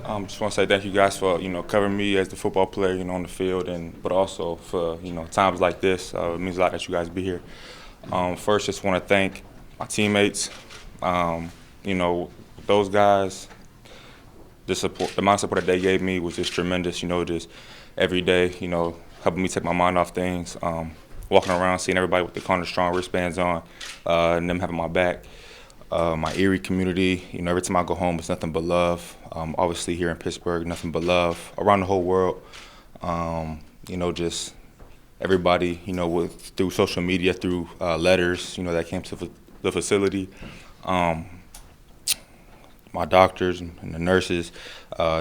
Just want to say thank you guys for covering me as the football player on the field, and but also for times like this. It means a lot that you guys be here. First, just want to thank my teammates. Um, you know those guys. The amount of support that they gave me was just tremendous. Just every day. Helping me take my mind off things. Walking around, seeing everybody with the Corner Strong wristbands on, and them having my back. My Erie community, every time I go home, it's nothing but love. Obviously here in Pittsburgh, nothing but love. Around the whole world, just everybody, through social media, through letters, that came to the facility. My doctors and the nurses,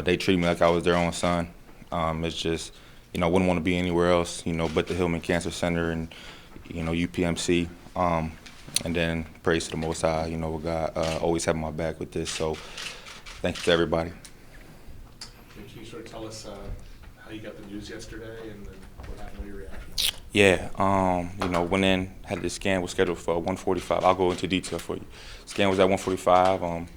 they treat me like I was their own son. It's just, wouldn't want to be anywhere else, but the Hillman Cancer Center and, UPMC. And then praise to the Most High, God always having my back with this. So thank you to everybody. Can you sort of tell us how you got the news yesterday and then what happened with your reaction? Yeah, went in, had the scan, was scheduled for 1:45. I'll go into detail for you. Scan was at 1:45,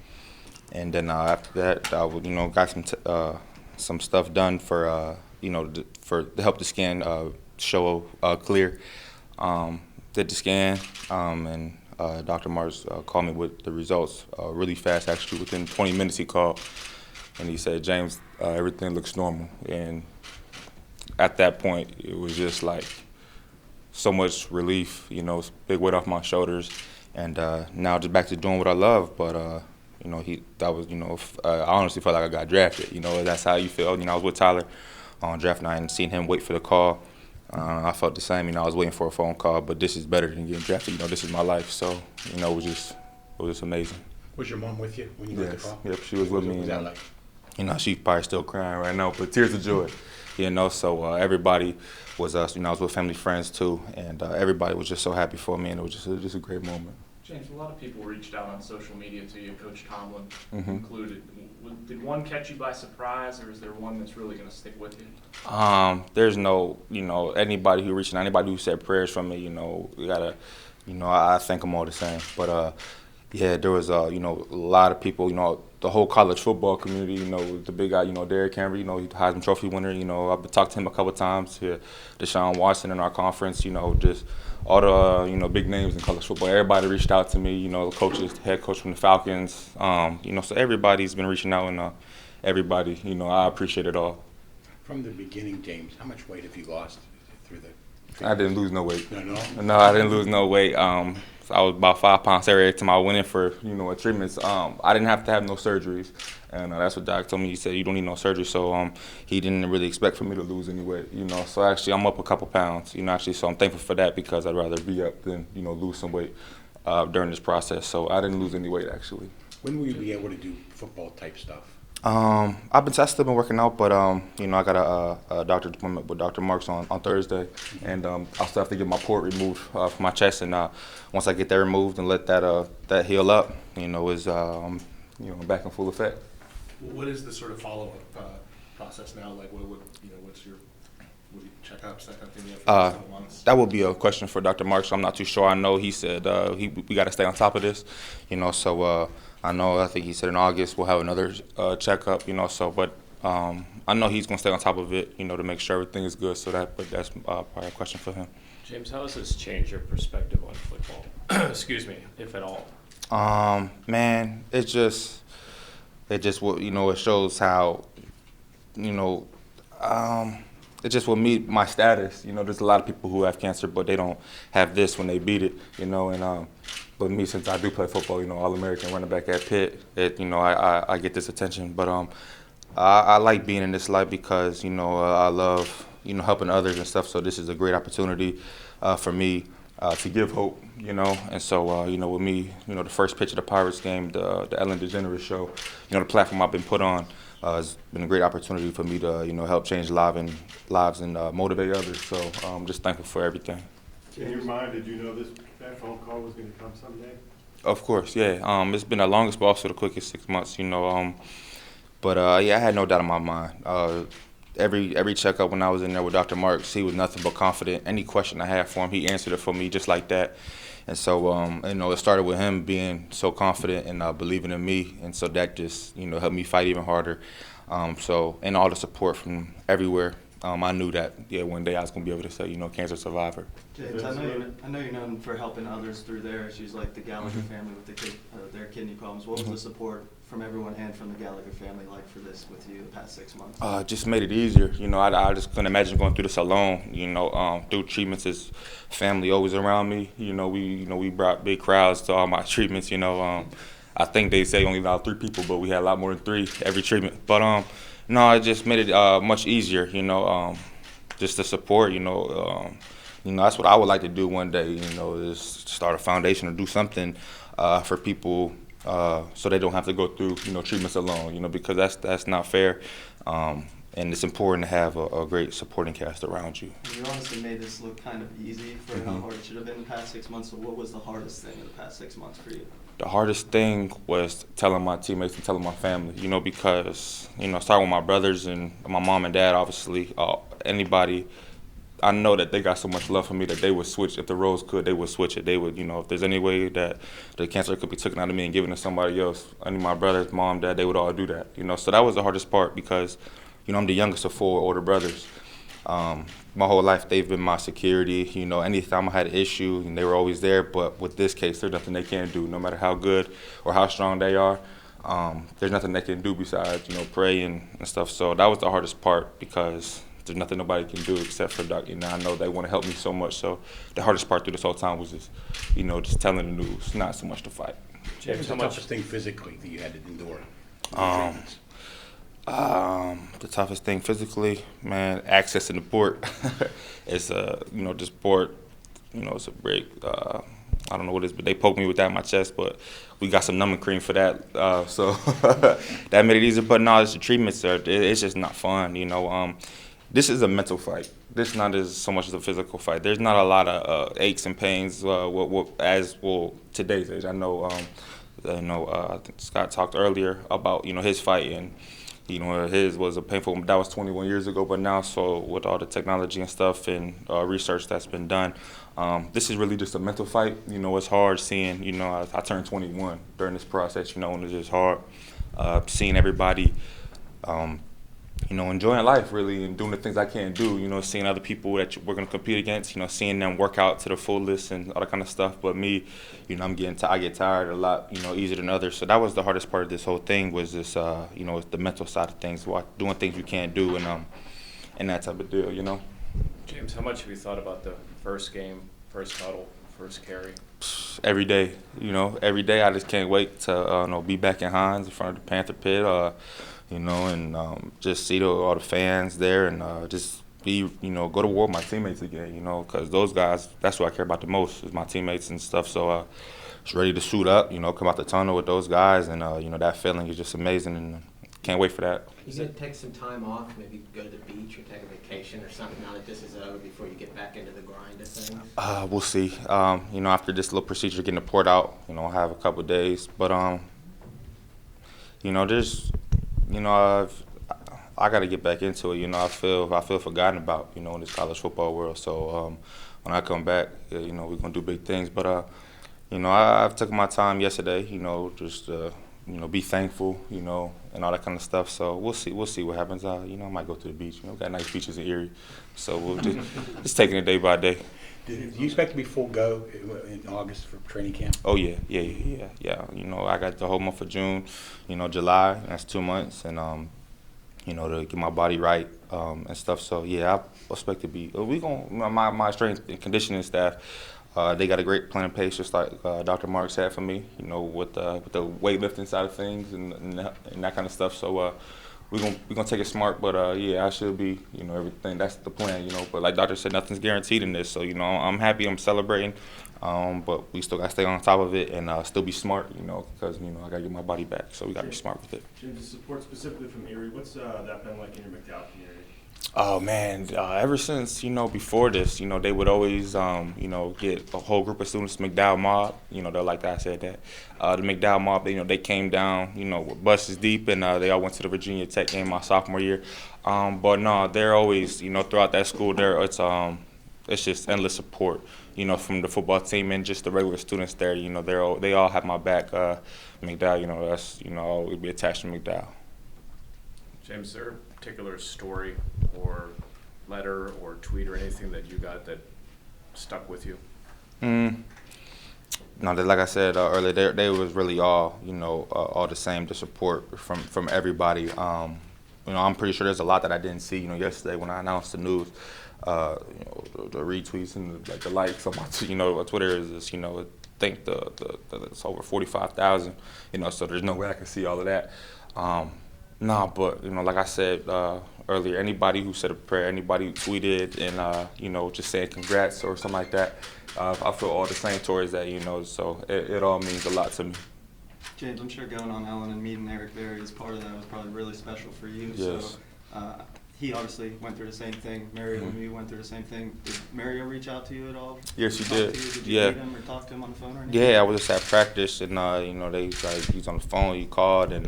and then after that, I got some stuff done for to help the scan show clear. Did the scan, and Dr. Mars called me with the results really fast, actually. Within 20 minutes he called, and he said, James, everything looks normal. And at that point, it was just like so much relief, big weight off my shoulders. And now just back to doing what I love. But, I honestly felt like I got drafted. That's how you feel. I was with Tyler on draft night and seeing him wait for the call. I felt the same. I was waiting for a phone call, but this is better than getting drafted. This is my life. So, it was just amazing. Was your mom with you when you got the call? Yep, she was with me. What was that like? She's probably still crying right now, but tears of joy. So everybody was us. I was with family, friends too, and everybody was just so happy for me, and it was just a great moment. James, a lot of people reached out on social media to you, Coach Tomlin included. Did one catch you by surprise, or is there one that's really going to stick with you? There's no, anybody who reached out, anybody who said prayers from me, we gotta, I thank them all the same. But there was, a lot of people, the whole college football community, the big guy, Derrick Henry, he's the Heisman Trophy winner. I've talked to him a couple of times. Deshaun Watson in our conference, just all the big names in college football. Everybody reached out to me. The coaches, the head coach from the Falcons. So everybody's been reaching out, and everybody, I appreciate it all. From the beginning, James, how much weight have you lost through the? I didn't lose no weight. No, I didn't lose no weight. I was about 5 pounds every time I went in for treatments. I didn't have to have no surgeries, and that's what Doc told me. He said you don't need no surgery, so he didn't really expect for me to lose any weight. So actually I'm up a couple pounds. So I'm thankful for that, because I'd rather be up than lose some weight during this process. So I didn't lose any weight actually. When will you be able to do football type stuff? I've been tested, been working out, but I got a doctor's appointment with Dr. Marks on Thursday, and I'll still have to get my port removed from my chest, and once I get that removed and let that heal up, is back in full effect. What is the sort of follow-up process now? Like, what's your checkups, that kind of thing? You have for a couple months? That would be a question for Dr. Marks. I'm not too sure. I know he said we got to stay on top of this, so. I think he said in August we'll have another checkup, but I know he's going to stay on top of it, to make sure everything is good. But that's probably a question for him. James, how has this changed your perspective on football? Excuse me, if at all. Man, it just it shows how, it's just with me, my status. There's a lot of people who have cancer, but they don't have this when they beat it, But me, since I do play football, All-American running back at Pitt, I get this attention. But I like being in this life because, I love, helping others and stuff. So this is a great opportunity for me to give hope, And so, with me, the first pitch of the Pirates game, the Ellen DeGeneres show, the platform I've been put on, it's been a great opportunity for me to, help change lives and motivate others. So I'm just thankful for everything. In your mind, did you know that phone call was going to come someday? Of course, yeah. It's been the longest, but also the quickest 6 months, But I had no doubt in my mind. Every checkup when I was in there with Dr. Marks, he was nothing but confident. Any question I had for him, he answered it for me just like that. And so, it started with him being so confident and believing in me. And so that just, helped me fight even harder. And all the support from everywhere. I knew that, one day I was going to be able to say, cancer survivor. James, I know you're known for helping others through their issues, like the Gallagher family with their kidney problems. What was the support from everyone and from the Gallagher family like for this with you the past 6 months? Just made it easier. I just couldn't imagine going through this alone. Through treatments, his family always around me. We brought big crowds to all my treatments. I think they say only allowed 3 people, but we had a lot more than 3 every treatment. But no, it just made it much easier. Just the support. That's what I would like to do one day. Is start a foundation or do something for people so they don't have to go through treatments alone. Because that's not fair. And it's important to have a great supporting cast around you. You honestly made this look kind of easy for how hard it should have been the past 6 months. So what was the hardest thing in the past 6 months for you? The hardest thing was telling my teammates and telling my family, because, starting with my brothers and my mom and dad, obviously, anybody, I know that they got so much love for me that they would switch. If the roles could, they would switch it. They would, if there's any way that the cancer could be taken out of me and given to somebody else, any of my brothers, mom, dad, they would all do that, So that was the hardest part because, I'm the youngest of 4 older brothers. My whole life, they've been my security. Anytime I had an issue, and they were always there. But with this case, there's nothing they can do, no matter how good or how strong they are. There's nothing they can do besides, pray and stuff. So that was the hardest part because there's nothing nobody can do except for Doc. I know they want to help me so much. So the hardest part through this whole time was just, just telling the news, not so much the fight. James, how much toughest thing physically that you had to endure? The toughest thing physically, man, accessing the port. It's this port, it's a break. I don't know what it is, but they poked me with that in my chest, but we got some numbing cream for that. So that made it easier. But no, it's the treatments, it's just not fun, This is a mental fight. This not as so much as a physical fight. There's not a lot of aches and pains today's age. I know I think Scott talked earlier about, his fight and, his was a painful, that was 21 years ago, but now, so with all the technology and stuff and research that's been done, this is really just a mental fight. It's hard seeing, I turned 21 during this process, and it's just hard seeing everybody, enjoying life really and doing the things I can't do, seeing other people that we're going to compete against, seeing them work out to the fullest and all that kind of stuff. But me, I get tired a lot, easier than others. So that was the hardest part of this whole thing was this, it's the mental side of things, doing things you can't do and that type of deal, James, how much have you thought about the first game, first huddle, first carry? Every day, every day I just can't wait to be back in Hines in front of the Panther Pit, and just see all the fans there and just be, go to war with my teammates again, because those guys, that's what I care about the most is my teammates and stuff. So just ready to suit up, come out the tunnel with those guys, and that feeling is just amazing, and can't wait for that. You gonna take some time off, maybe go to the beach or take a vacation or something now that this is over before you get back into the grind of things? We'll see. After this little procedure getting the port out, I'll have a couple of days, but I got to get back into it. I feel forgotten about, in this college football world. So when I come back, we're gonna do big things. But I've taken my time yesterday. Just be thankful. And all that kind of stuff. So we'll see what happens. I might go to the beach. We got nice beaches in Erie, so we'll just taking it day by day. Do you expect to be full go in August for training camp? Oh yeah. I got the whole month of June, July. That's 2 months, and to get my body right and stuff. So yeah, I expect to be. My strength and conditioning staff. They got a great plan in place, just like Dr. Marks had for me. With the weightlifting side of things and that kind of stuff. So we're gonna take it smart, but yeah, I should be, everything. That's the plan, But like Doctor said, nothing's guaranteed in this. So I'm happy, I'm celebrating, but we still gotta stay on top of it and still be smart, because I gotta get my body back. So we gotta be smart with it. James, support specifically from Erie, what's that been like in your McDowell community? Oh man, ever since, before this, they would always, get a whole group of students, McDowell mob, they're like that, I said that. The McDowell mob, they came down, with buses deep, and they all went to the Virginia Tech game my sophomore year. But no, they're always, throughout that school, it's just endless support, from the football team and just the regular students there, they all have my back. McDowell, that's, I'll always be attached to McDowell. James, is there a particular story or letter or tweet or anything that you got that stuck with you? No, like I said earlier, they was really all, all the same, the support from everybody. I'm pretty sure there's a lot that I didn't see, yesterday when I announced the news. The retweets and the likes on my, Twitter is just, I think it's over 45,000, so there's no way I can see all of that. But, like I said earlier, anybody who said a prayer, anybody who tweeted and, just saying congrats or something like that, I feel all the same towards that, so it all means a lot to me. James, I'm sure going on Ellen and meeting Eric Berry as part of that was probably really special for you. Yes. So he obviously went through the same thing. Mario and you went through the same thing. Did Mario reach out to you at all? Yes, he Talk did. to you? Did you Yeah. meet him or talk to him on the phone or anything? Yeah, I was just at practice, and he's on the phone. He called, and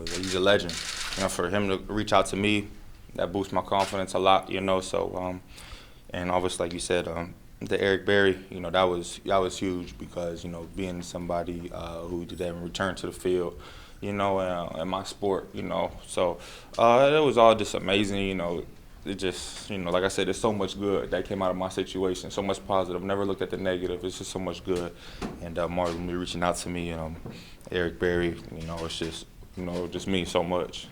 he's a legend. For him to reach out to me, that boosts my confidence a lot. So and obviously, like you said, the Eric Berry, that was huge because being somebody who didn't return to the field, in my sport, so it was all just amazing. It just, like I said, there's so much good that came out of my situation, so much positive. Never looked at the negative. It's just so much good. And Marlon reaching out to me, Eric Berry, it's just, just means so much.